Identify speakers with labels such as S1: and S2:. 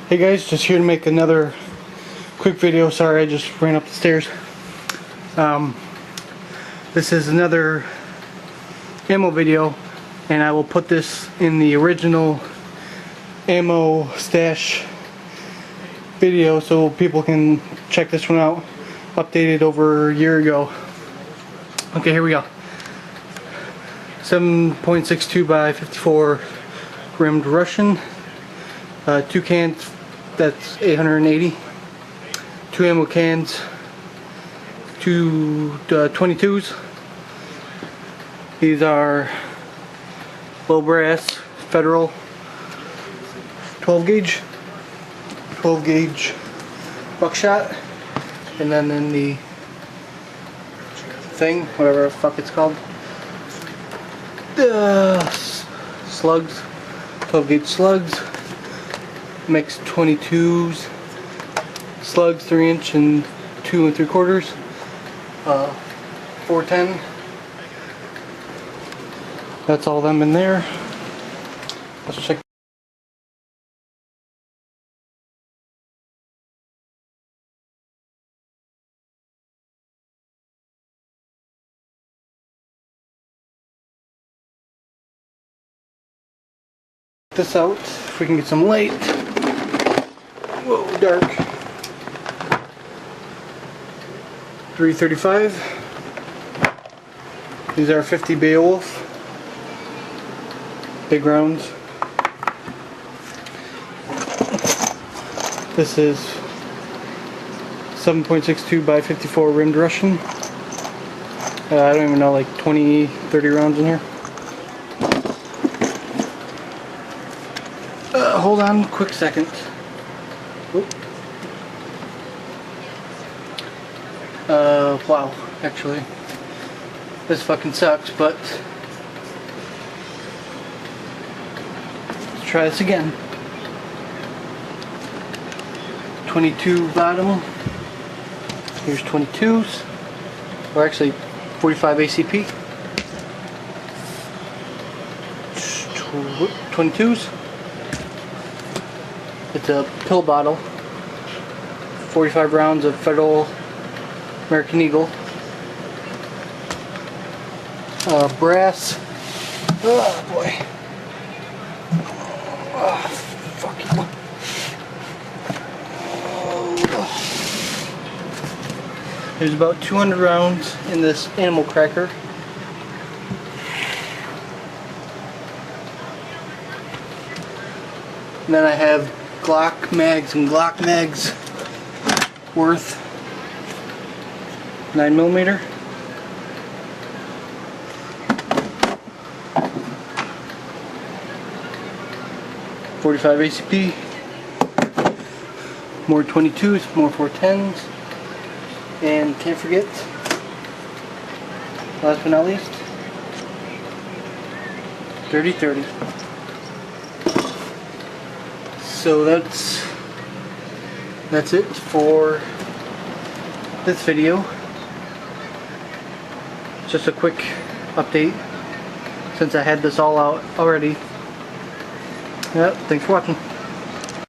S1: Hey guys, just here to make another quick video. Sorry, I just ran up the stairs. This is another ammo video, and I will put this in the original ammo stash video so people can check this one out. Updated over a year ago. Okay, here we go. 7.62 by 54 rimmed Russian. 2 cans, that's 880. 2 ammo cans, 2 22s. These are low brass Federal 12 gauge buckshot, and then in the thing, whatever the fuck it's called, slugs, 12 gauge slugs, mixed 22s, slugs 3" and 2 3/4, 410. That's all them in there. Let's check. This out if we can get some light. Whoa, dark. 335. These are 50 b.o.b. big rounds. This is 7.62 by 54 rimmed Russian. I don't even know, like 20-30 rounds in here. Hold on, quick second. Whoop. Wow, actually, this fucking sucks, but let's try this again. 22 bottom. Here's 22s, or actually 45 ACP. 22s. It's a pill bottle. 45 rounds of Federal American Eagle. Brass. Oh boy. Oh, fuck you. There's about 200 rounds in this animal cracker. And then I have Glock mags and Glock mags worth 9mm. .45 ACP. More 22s, more 410s. And can't forget, last but not least, 30-30. So that's it for this video. Just a quick update since I had this all out already. Yep, thanks for watching.